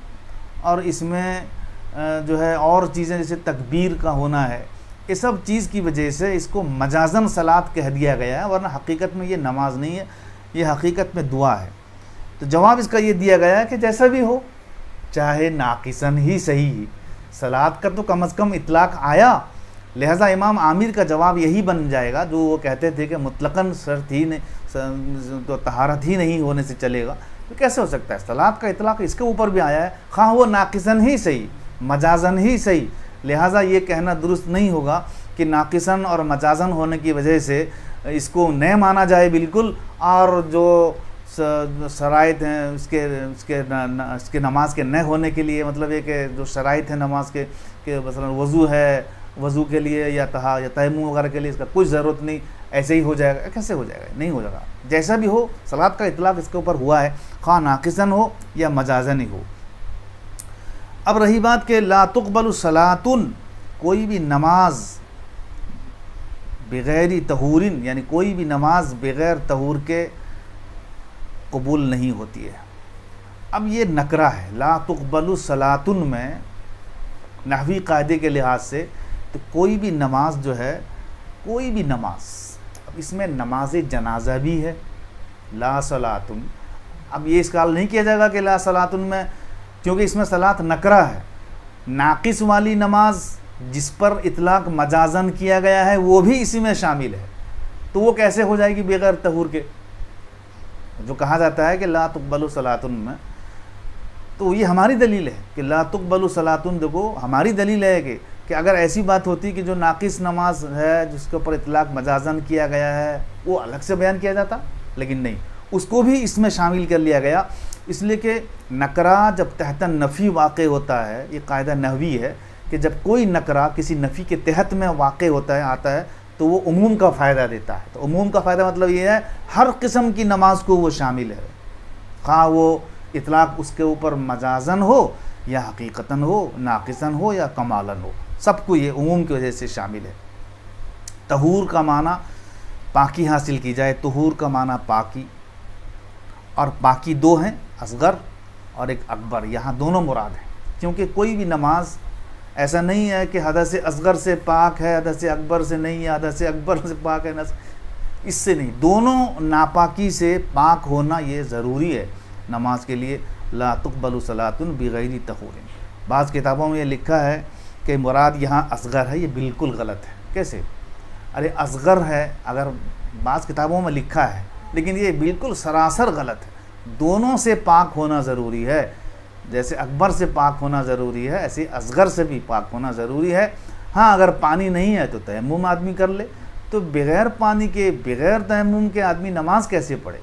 اور اس میں جو ہے اور چیزیں جیسے تکبیر کا ہونا ہے، یہ سب چیز کی وجہ سے اس کو مجازن صلاۃ کہہ دیا گیا ہے، ورنہ حقیقت میں یہ نماز نہیں ہے، یہ حقیقت میں دعا ہے۔ تو جواب اس کا یہ دیا گیا ہے کہ جیسا بھی ہو، چاہے ناقصاً ہی صحیح، صلاۃ کا تو کم از کم اطلاق آیا، لہذا امام عامر کا جواب یہی بن جائے گا جو وہ کہتے تھے کہ مطلقاً شرط ہی تو طہارت ہی نہیں ہونے سے چلے گا، تو کیسے ہو سکتا ہے؟ صلاۃ کا اطلاق اس کے اوپر بھی آیا ہے، خواہ وہ ناقصاً ہی صحیح، مجازن ہی صحیح، لہٰذا یہ کہنا درست نہیں ہوگا کہ ناقصاً اور مجازن ہونے کی وجہ سے اس کو نہ مانا جائے بالکل، اور جو شرائط ہیں اس کے نماز کے نہ ہونے کے لیے، مطلب یہ کہ جو شرائط ہیں نماز کے کہ مثلا وضو ہے، وضو کے لیے یا تیمم وغیرہ کے لیے اس کا کوئی ضرورت نہیں، ایسے ہی ہو جائے گا، کیسے ہو جائے گا؟ نہیں ہو جائے گا، جیسا بھی ہو صلاۃ کا اطلاق اس کے اوپر ہوا ہے، خواہ ناقصاً ہو یا مجازن ہی ہو۔ اب رہی بات کہ لا تقبل صلاۃ، کوئی بھی نماز بغیر طہور، یعنی کوئی بھی نماز بغیر طہور کے قبول نہیں ہوتی ہے۔ اب یہ نکرہ ہے، لا تقبل صلاۃ میں نحوی قاعدے کے لحاظ سے تو کوئی بھی نماز جو ہے، کوئی بھی نماز، اب اس میں نماز جنازہ بھی ہے، لا صلاۃ، اب یہ اسکال نہیں کیا جائے گا کہ لا صلاۃ میں، کیونکہ اس میں صلاۃ نکرہ ہے، ناقص والی نماز جس پر اطلاق مجازن کیا گیا ہے وہ بھی اسی میں شامل ہے، تو وہ کیسے ہو جائے گی بغیر طہور کے؟ جو کہا جاتا ہے کہ لا تقبل صلاۃ میں، تو یہ ہماری دلیل ہے کہ لا تقبل صلاۃ، دیکھو ہماری دلیل ہے کہ اگر ایسی بات ہوتی کہ جو ناقص نماز ہے جس کے اوپر اطلاق مجازن کیا گیا ہے وہ الگ سے بیان کیا جاتا، لیکن نہیں، اس کو بھی اس میں شامل کر لیا گیا، اس لیے کہ نکرہ جب تحت نفی واقع ہوتا ہے، یہ قاعدہ نحوی ہے کہ جب کوئی نکرہ کسی نفی کے تحت میں واقع ہوتا ہے، آتا ہے، تو وہ عموم کا فائدہ دیتا ہے، تو عموم کا فائدہ مطلب یہ ہے ہر قسم کی نماز کو وہ شامل ہے، خواہ وہ اطلاق اس کے اوپر مجازن ہو یا حقیقتاً ہو، ناقصاً ہو یا کمالاً ہو، سب کو یہ عموم کی وجہ سے شامل ہے۔ طہور کا معنی پاکی حاصل کی جائے، طہور کا معنی پاکی، اور پاکی دو ہیں، اصغر اور ایک اکبر، یہاں دونوں مراد ہیں، کیونکہ کوئی بھی نماز ایسا نہیں ہے کہ حدث اصغر سے پاک ہے، حدث اکبر سے نہیں ہے، حدث اکبر سے پاک ہے، اس سے نہیں، دونوں ناپاکی سے پاک ہونا یہ ضروری ہے نماز کے لیے۔ لا تقبل صلاۃ بغیر طہور، بعض کتابوں میں یہ لکھا ہے کہ مراد یہاں اصغر ہے، یہ بالکل غلط ہے۔ کیسے؟ ارے اصغر ہے، اگر بعض کتابوں میں لکھا ہے، لیکن یہ بالکل سراسر غلط ہے، دونوں سے پاک ہونا ضروری ہے، جیسے اکبر سے پاک ہونا ضروری ہے ایسے اصغر سے بھی پاک ہونا ضروری ہے۔ ہاں اگر پانی نہیں ہے تو تیمم آدمی کر لے، تو بغیر پانی کے بغیر تیمم کے آدمی نماز کیسے پڑھے؟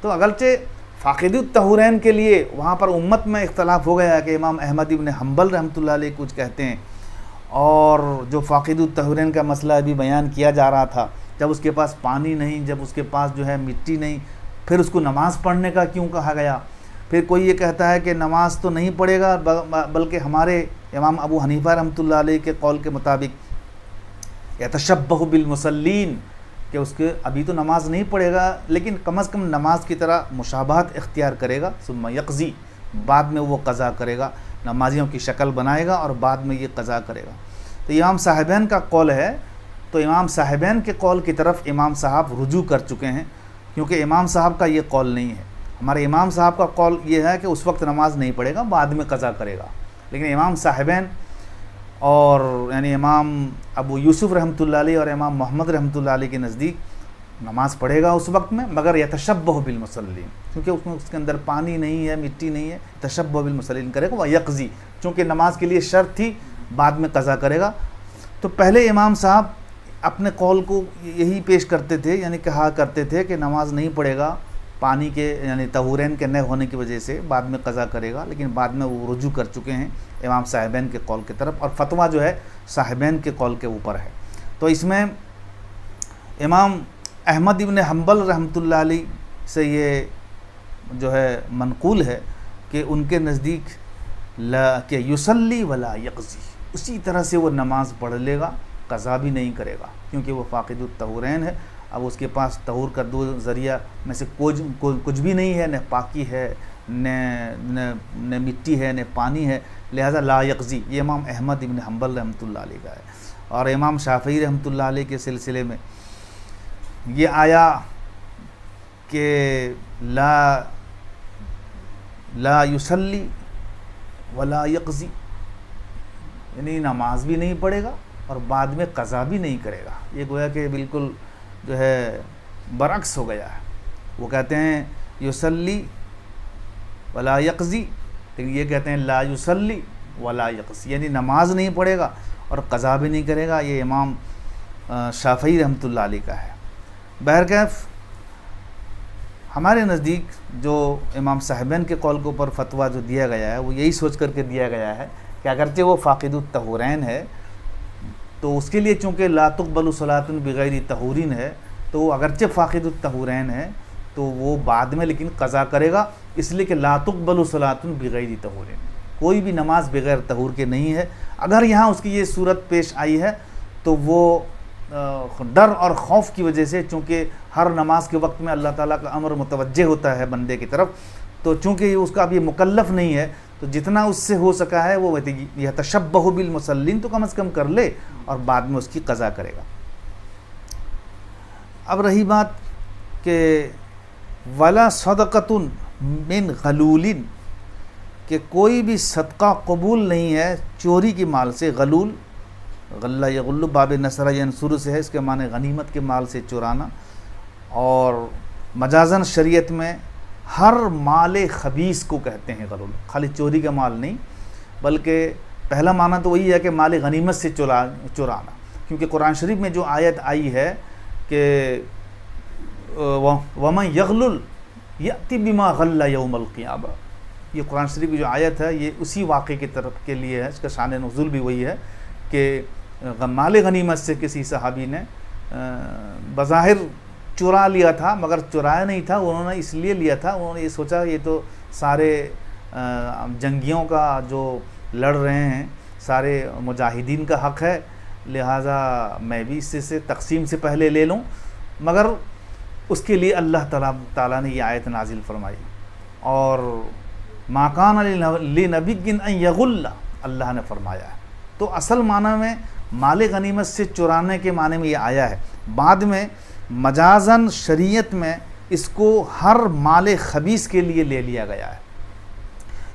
تو اگرچہ فاقد الطہورین کے لیے وہاں پر امت میں اختلاف ہو گیا کہ امام احمد ابن حنبل رحمۃ اللہ علیہ کچھ کہتے ہیں، اور جو فاقد الطہورین کا مسئلہ ابھی بیان کیا جا رہا تھا، جب اس کے پاس پانی نہیں، جب اس کے پاس جو ہے مٹی نہیں، پھر اس کو نماز پڑھنے کا کیوں کہا گیا؟ پھر کوئی یہ کہتا ہے کہ نماز تو نہیں پڑھے گا، بلکہ ہمارے امام ابو حنیفہ رحمۃ اللہ علیہ کے قول کے مطابق یتشبہ بالمصلین، کہ اس کے ابھی تو نماز نہیں پڑھے گا لیکن کم از کم نماز کی طرح مشابہت اختیار کرے گا، ثم یقضی، بعد میں وہ قضا کرے گا، نمازیوں کی شکل بنائے گا اور بعد میں یہ قضا کرے گا۔ تو امام صاحبین کا قول ہے، تو امام صاحبین کے قول کی طرف امام صاحب رجوع کر چکے ہیں، کیونکہ امام صاحب کا یہ قول نہیں ہے۔ ہمارے امام صاحب کا قول یہ ہے کہ اس وقت نماز نہیں پڑھے گا، بعد میں قضا کرے گا، لیکن امام صاحبین اور یعنی امام ابو یوسف رحمۃ اللہ علیہ اور امام محمد رحمۃ اللہ علیہ کے نزدیک نماز پڑھے گا اس وقت میں، مگر یتشبہ بالمصلین، کیونکہ اس کے اندر پانی نہیں ہے، مٹی نہیں ہے، تشبہ بالمصلین کرے گا، وہ یقضی، چونکہ نماز کے لیے شرط تھی، بعد میں قضا کرے گا۔ تو پہلے امام صاحب اپنے قول کو یہی پیش کرتے تھے، یعنی کہا کرتے تھے کہ نماز نہیں پڑھے گا پانی کے یعنی طہورین کے نہ ہونے کی وجہ سے، بعد میں قضا کرے گا، لیکن بعد میں وہ رجوع کر چکے ہیں امام صاحبین کے قول کی طرف، اور فتویٰ جو ہے صاحبین کے قول کے اوپر ہے۔ تو اس میں امام احمد ابن حنبل رحمۃ اللہ علیہ سے یہ جو ہے منقول ہے کہ ان کے نزدیک کہ یصلی ولا یقضی، اسی طرح سے وہ نماز پڑھ لے گا، قضا بھی نہیں کرے گا، کیونکہ وہ فاقد الطہورین ہے۔ اب اس کے پاس طہور کا دو ذریعہ میں سے کچھ بھی نہیں ہے، نہ پاکی ہے، نہ مٹی ہے، نہ پانی ہے، لہذا لا یقضی، یہ امام احمد ابن حنبل رحمۃ اللہ علیہ کا ہے۔ اور امام شافعی رحمۃ اللہ علیہ کے سلسلے میں یہ آیا کہ لا یصلی ولا یقضی، یعنی نماز بھی نہیں پڑھے گا اور بعد میں قضا بھی نہیں کرے گا۔ یہ گویا کہ بالکل جو ہے برعکس ہو گیا ہے۔ وہ کہتے ہیں یصلی ولا یقضی، لیکن یہ کہتے ہیں لا یصلی ولا یقضی، یعنی نماز نہیں پڑھے گا اور قضا بھی نہیں کرے گا۔ یہ امام شافعی رحمۃ اللہ علیہ کا ہے۔ بہرکیف ہمارے نزدیک جو امام صاحبین کے قول کے اوپر فتویٰ جو دیا گیا ہے وہ یہی سوچ کر کے دیا گیا ہے کہ اگرچہ وہ فاقد الطہورین ہے تو اس کے لیے چونکہ لا تقبل صلاۃ بغیر طہورین ہے، تو وہ اگرچہ فاقد الطہورین ہے تو وہ بعد میں لیکن قضا کرے گا، اس لیے کہ لا تقبل صلاۃ بغیر طہورین، کوئی بھی نماز بغیر طہور کے نہیں ہے۔ اگر یہاں اس کی یہ صورت پیش آئی ہے تو وہ ڈر اور خوف کی وجہ سے، چونکہ ہر نماز کے وقت میں اللہ تعالیٰ کا امر متوجہ ہوتا ہے بندے کی طرف، تو چونکہ اس کا اب یہ مکلف نہیں ہے تو جتنا اس سے ہو سکا ہے وہ یتشبہ بالمصلین تو کم از کم کر لے اور بعد میں اس کی قضا کرے گا۔ اب رہی بات کہ ولا صدقۃ من غلول، کہ کوئی بھی صدقہ قبول نہیں ہے چوری کی مال سے۔ غلول، غلہ یغل، باب نصر ینصر سے ہے، اس کے معنی غنیمت کے مال سے چرانا، اور مجازن شریعت میں ہر مال خبیث کو کہتے ہیں غلول، خالی چوری کا مال نہیں، بلکہ پہلا معنی تو وہی ہے کہ مال غنیمت سے چرانا، کیونکہ قرآن شریف میں جو آیت آئی ہے کہ وَمَنْ يَغْلُلْ يَأْتِ بِمَا غَلَّ يَوْمَ الْقِيَامَةِ، یہ قرآن شریف کی جو آیت ہے یہ اسی واقعے کی طرف کے لیے ہے، اس کا شان نزول بھی وہی ہے کہ مال غنیمت سے کسی صحابی نے بظاہر چرا لیا تھا، مگر چرایا نہیں تھا، انہوں نے اس لیے لیا تھا، انہوں نے یہ سوچا یہ تو سارے جنگیوں کا جو لڑ رہے ہیں سارے مجاہدین کا حق ہے، لہٰذا میں بھی اس سے تقسیم سے پہلے لے لوں، مگر اس کے لیے اللہ تعالیٰ نے یہ آیت نازل فرمائی، اور ما کان لنبی ان یغل، اللہ نے فرمایا ہے۔ تو اصل معنی میں مال غنیمت سے چرانے کے معنی میں یہ آیا ہے، بعد میں مجازن شریعت میں اس کو ہر مال خبیث کے لیے لے لیا گیا ہے،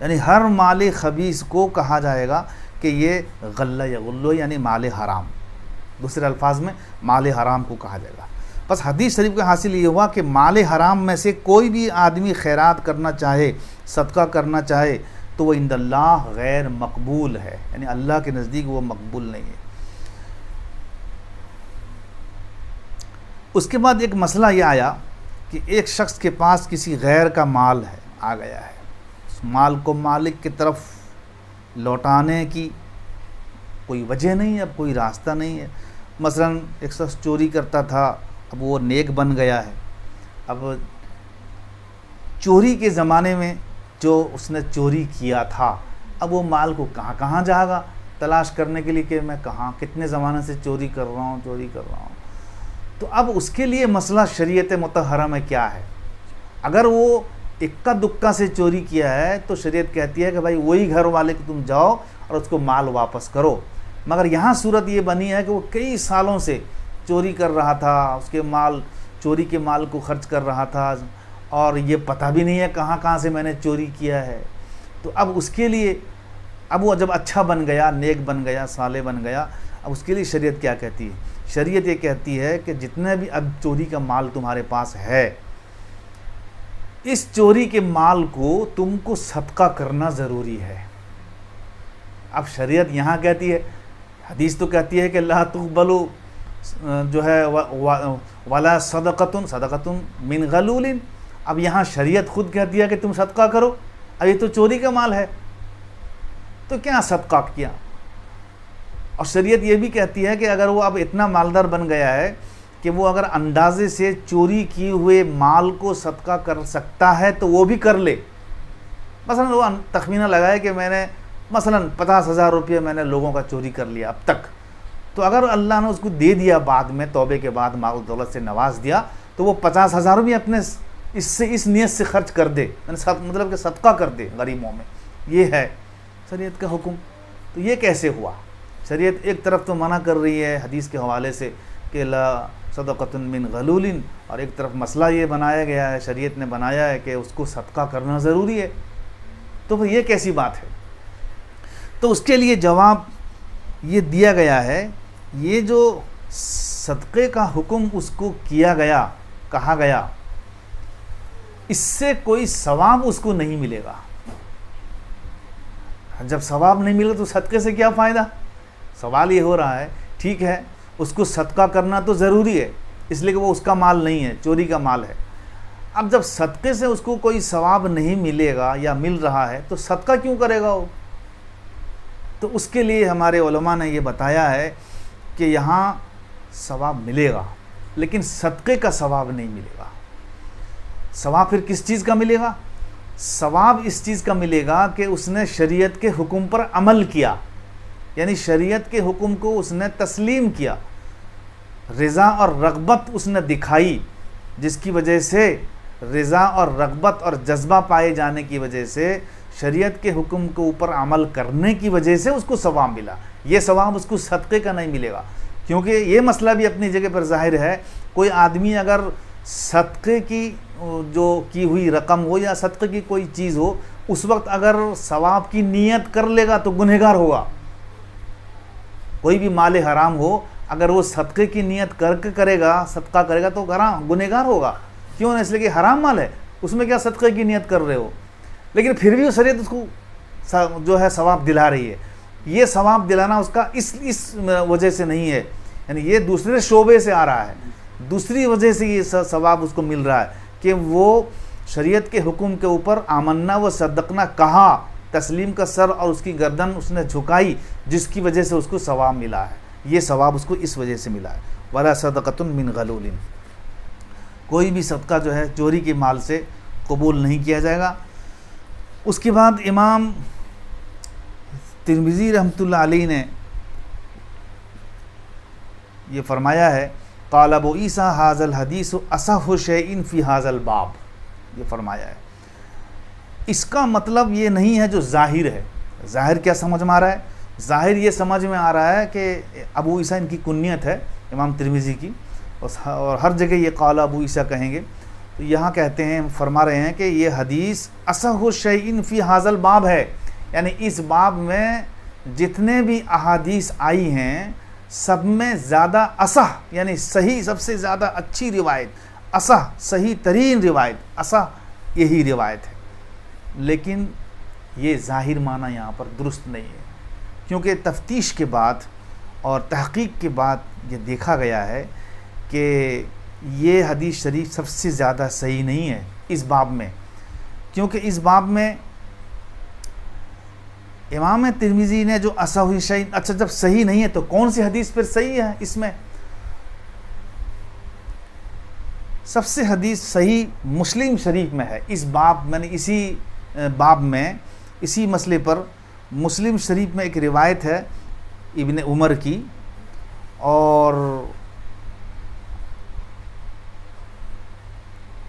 یعنی ہر مال خبیث کو کہا جائے گا کہ یہ غلہ یغلو، یعنی مال حرام، دوسرے الفاظ میں مال حرام کو کہا جائے گا۔ بس حدیث شریف کا حاصل یہ ہوا کہ مال حرام میں سے کوئی بھی آدمی خیرات کرنا چاہے، صدقہ کرنا چاہے، تو وہ عند اللہ غیر مقبول ہے، یعنی اللہ کے نزدیک وہ مقبول نہیں ہے۔ اس کے بعد ایک مسئلہ یہ آیا کہ ایک شخص کے پاس کسی غیر کا مال ہے، آ گیا ہے، اس مال کو مالک کی طرف لوٹانے کی کوئی وجہ نہیں ہے، اب کوئی راستہ نہیں ہے۔ مثلا ایک شخص چوری کرتا تھا، اب وہ نیک بن گیا ہے، اب چوری کے زمانے میں جو اس نے چوری کیا تھا، اب وہ مال کو کہاں کہاں جائے گا تلاش کرنے کے لیے کہ میں کہاں کتنے زمانے سے چوری کر رہا ہوں۔ تو اب اس کے لیے مسئلہ شریعت مطہرہ میں کیا ہے؟ اگر وہ اکا دکا سے چوری کیا ہے تو شریعت کہتی ہے کہ بھائی وہی گھر والے کہ تم جاؤ اور اس کو مال واپس کرو، مگر یہاں صورت یہ بنی ہے کہ وہ کئی سالوں سے چوری کر رہا تھا، اس کے چوری کے مال کو خرچ کر رہا تھا، اور یہ پتہ بھی نہیں ہے کہاں کہاں سے میں نے چوری کیا ہے۔ تو اب اس کے لیے اب وہ جب اچھا بن گیا، نیک بن گیا، صالح بن گیا، اب اس کے لیے شریعت کیا کہتی ہے؟ شریعت یہ کہتی ہے کہ جتنے بھی اب چوری کا مال تمہارے پاس ہے، اس چوری کے مال کو تم کو صدقہ کرنا ضروری ہے۔ اب شریعت یہاں کہتی ہے، حدیث تو کہتی ہے کہ لا تقبلوا جو ہے ولا صدقۃ من غلول، اب یہاں شریعت خود کہتی ہے کہ تم صدقہ کرو، اب یہ تو چوری کا مال ہے تو کیا صدقہ کیا؟ اور شریعت یہ بھی کہتی ہے کہ اگر وہ اب اتنا مالدار بن گیا ہے کہ وہ اگر اندازے سے چوری کیے ہوئے مال کو صدقہ کر سکتا ہے تو وہ بھی کر لے۔ مثلا وہ تخمینہ لگائے کہ میں نے مثلا 50,000 روپیہ میں نے لوگوں کا چوری کر لیا اب تک، تو اگر اللہ نے اس کو دے دیا بعد میں توبے کے بعد مال دولت سے نواز دیا، تو وہ 50,000 بھی اپنے اس نیت سے خرچ کر دے، مطلب کہ صدقہ کر دے غریبوں میں۔ یہ ہے شریعت کا حکم۔ تو یہ کیسے ہوا؟ شریعت ایک طرف تو منع کر رہی ہے حدیث کے حوالے سے کہ لا صدقۃ من غلول، اور ایک طرف مسئلہ یہ بنایا گیا ہے، شریعت نے بنایا ہے کہ اس کو صدقہ کرنا ضروری ہے، تو پھر یہ کیسی بات ہے؟ تو اس کے لیے جواب یہ دیا گیا ہے، یہ جو صدقے کا حکم اس کو کیا گیا، کہا گیا، اس سے کوئی ثواب اس کو نہیں ملے گا۔ جب ثواب نہیں ملے تو صدقے سے کیا فائدہ؟ سوال یہ ہو رہا ہے، ٹھیک ہے اس کو صدقہ کرنا تو ضروری ہے اس لیے کہ وہ اس کا مال نہیں ہے، چوری کا مال ہے۔ اب جب صدقے سے اس کو کوئی ثواب نہیں ملے گا یا مل رہا ہے تو صدقہ کیوں کرے گا وہ؟ تو اس کے لیے ہمارے علماء نے یہ بتایا ہے کہ یہاں ثواب ملے گا لیکن صدقے کا ثواب نہیں ملے گا۔ ثواب پھر کس چیز کا ملے گا؟ ثواب اس چیز کا ملے گا کہ اس نے شریعت کے حکم پر عمل کیا، یعنی شریعت کے حکم کو اس نے تسلیم کیا، رضا اور رغبت اس نے دکھائی، جس کی وجہ سے رضا اور رغبت اور جذبہ پائے جانے کی وجہ سے شریعت کے حکم کے اوپر عمل کرنے کی وجہ سے اس کو ثواب ملا۔ یہ ثواب اس کو صدقے کا نہیں ملے گا، کیونکہ یہ مسئلہ بھی اپنی جگہ پر ظاہر ہے۔ کوئی آدمی اگر صدقے کی جو کی ہوئی رقم ہو یا صدقے کی کوئی چیز ہو، اس وقت اگر ثواب کی نیت کر لے گا تو گنہگار ہوگا۔ کوئی بھی مال حرام ہو، اگر وہ صدقے کی نیت کر کے کرے گا، صدقہ کرے گا تو گنہگار ہوگا۔ کیوں؟ اس لیے کہ حرام مال ہے، اس میں کیا صدقے کی نیت کر رہے ہو؟ لیکن پھر بھی شریعت اس کو جو ہے ثواب دلا رہی ہے۔ یہ ثواب دلانا اس کا اس وجہ سے نہیں ہے، یعنی یہ دوسرے شعبے سے آ رہا ہے، دوسری وجہ سے یہ ثواب اس کو مل رہا ہے کہ وہ شریعت کے حکم کے اوپر آمنا و صدقنا کہا، تسلیم کا سر اور اس کی گردن اس نے جھکائی، جس کی وجہ سے اس کو ثواب ملا ہے۔ یہ ثواب اس کو اس وجہ سے ملا ہے۔ ولا صدقۃ من غلول، کوئی بھی صدقہ جو ہے چوری کے مال سے قبول نہیں کیا جائے گا۔ اس کے بعد امام ترمذی رحمۃ اللہ علیہ نے یہ فرمایا ہے، قال ابو عیسیٰ ھذا الحدیث اصح شیء فی ھذا الباب، یہ فرمایا ہے۔ اس کا مطلب یہ نہیں ہے جو ظاہر ہے۔ ظاہر کیا سمجھ میں آ رہا ہے؟ ظاہر یہ سمجھ میں آ رہا ہے کہ ابو عیسیٰ ان کی کنیت ہے امام ترمذی کی، اور ہر جگہ یہ قال ابو عیسیٰ کہیں گے، تو یہاں کہتے ہیں، فرما رہے ہیں کہ یہ حدیث اصح شیء فی ھذا الباب ہے، یعنی اس باب میں جتنے بھی احادیث آئی ہیں سب میں زیادہ اصح یعنی صحیح، سب سے زیادہ اچھی روایت، اصح صحیح ترین روایت، اصح یہی روایت ہے. لیکن یہ ظاہر معنی یہاں پر درست نہیں ہے، کیونکہ تفتیش کے بعد اور تحقیق کے بعد یہ دیکھا گیا ہے کہ یہ حدیث شریف سب سے زیادہ صحیح نہیں ہے اس باب میں. کیونکہ اس باب میں امام ترمذی نے جو اصح شیء، اچھا جب صحیح نہیں ہے تو کون سی حدیث پھر صحیح ہے؟ اس میں سب سے حدیث صحیح مسلم شریف میں ہے. اس باب میں نے اسی باب میں اسی مسئلے پر مسلم شریف میں ایک روایت ہے ابن عمر کی، اور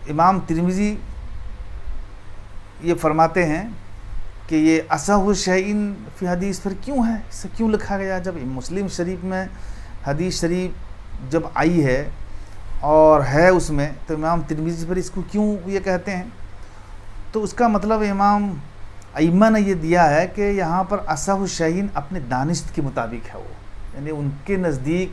امام ترمذی یہ فرماتے ہیں کہ یہ اصح شیء فی حدیث پھر کیوں ہے، اسے کیوں لکھا گیا؟ جب مسلم شریف میں حدیث شریف جب آئی ہے اور ہے اس میں، تو امام ترمذی پر اس کو کیوں یہ کہتے ہیں؟ تو اس کا مطلب امام ائمہ نے یہ دیا ہے کہ یہاں پر اصح شیء اپنے دانست کے مطابق ہے، وہ یعنی ان کے نزدیک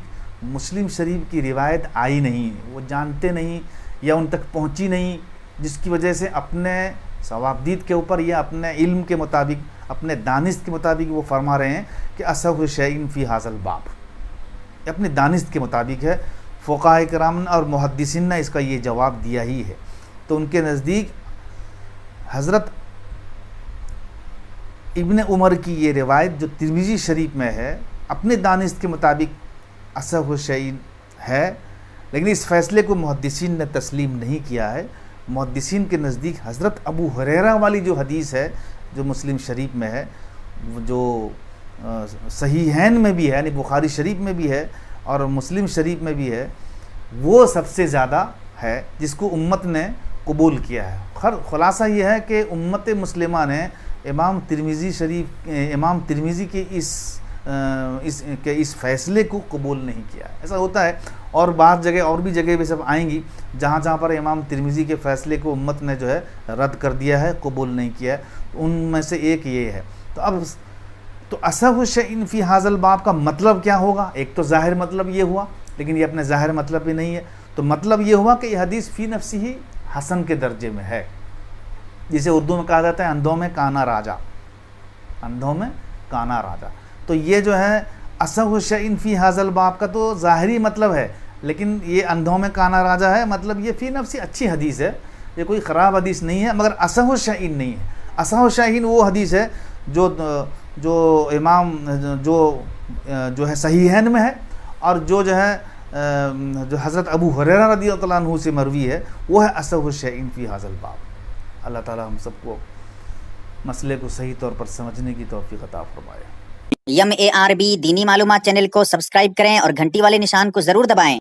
مسلم شریف کی روایت آئی نہیں، وہ جانتے نہیں یا ان تک پہنچی نہیں، جس کی وجہ سے اپنے ثوابدید کے اوپر یا اپنے علم کے مطابق، اپنے دانست کے مطابق وہ فرما رہے ہیں کہ اصح شیء فی ھذا الباب، اپنے دانست کے مطابق ہے. فقہاء کرام اور محدثین نے اس کا یہ جواب دیا ہی ہے. تو ان کے نزدیک حضرت ابن عمر کی یہ روایت جو ترمذی شریف میں ہے اپنے دانست کے مطابق اصح شیء ہے، لیکن اس فیصلے کو محدثین نے تسلیم نہیں کیا ہے. محدثین کے نزدیک حضرت ابو ہریرہ والی جو حدیث ہے جو مسلم شریف میں ہے، جو صحیحین میں بھی ہے یعنی بخاری شریف میں بھی ہے اور مسلم شریف میں بھی ہے، وہ سب سے زیادہ ہے جس کو امت نے قبول کیا ہے. خلاصہ یہ ہے کہ امت مسلمہ نے امام ترمذی کے اس فیصلے کو قبول نہیں کیا. ایسا ہوتا ہے، اور بعض جگہ اور بھی جگہ بھی سب آئیں گی جہاں پر امام ترمذی کے فیصلے کو امت نے جو ہے رد کر دیا ہے، قبول نہیں کیا ہے. ان میں سے ایک یہ ہے. تو اب تو اصح شیء فی ھذا الباب کا مطلب کیا ہوگا؟ ایک تو ظاہر مطلب یہ ہوا، لیکن یہ اپنے ظاہر مطلب بھی نہیں ہے. تو مطلب یہ ہوا کہ یہ حدیث فی نفسی ہی حسن کے درجے میں ہے، جسے اردو میں کہا جاتا ہے اندھوں میں کانا راجا، اندھوں میں کانا راجا. تو یہ جو ہے اصح شیء فی ھذا الباب کا تو ظاہری مطلب ہے، لیکن یہ اندھوں میں کانا راجا ہے مطلب یہ فی نفسی اچھی حدیث ہے، یہ کوئی خراب حدیث نہیں ہے، مگر اصح شیء نہیں ہے. اصح شیء وہ حدیث ہے جو امام جو ہے صحیحین میں ہے، اور جو ہے جو حضرت ابو ہریرہ رضی اللہ عنہ سے مروی ہے، وہ ہے اصح شیء فی ھذا الباب. اللہ تعالی ہم سب کو مسئلے کو صحیح طور پر سمجھنے کی توفیق عطا فرمائے. یم ARB دینی معلومات چینل کو سبسکرائب کریں اور گھنٹی والے نشان کو ضرور دبائیں.